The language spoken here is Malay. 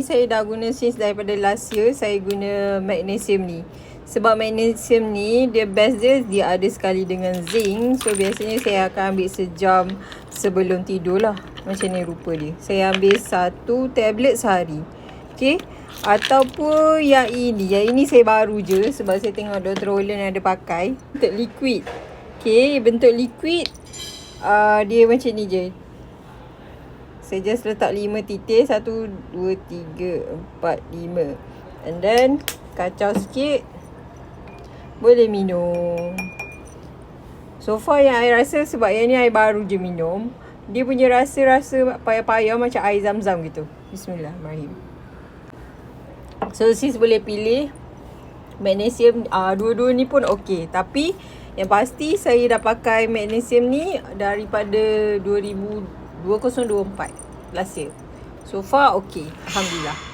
Saya dah guna since daripada last year. Saya guna magnesium ni. Sebab magnesium ni dia best dia ada sekali dengan zinc. So biasanya saya akan ambil sejam sebelum tidur lah. Macam ni rupa dia. Saya ambil 1 tablet sehari. Okay. Ataupun yang ini. Yang ini saya baru je. Sebab saya tengok Dr. Roland ada pakai. Bentuk liquid. Okay. Bentuk liquid. Dia macam ni je. Saya just letak 5 titik. 1, 2, 3, 4, 5. And then kacau sikit. Boleh minum. So far yang I rasa, sebab yang ni I baru je minum, dia punya rasa-rasa payah-payah macam air zam-zam gitu. Bismillahirrahmanirrahim. So sis boleh pilih magnesium. Dua-dua ni pun okey. Tapi yang pasti saya dah pakai magnesium ni daripada 2024 last year. So far okey, alhamdulillah.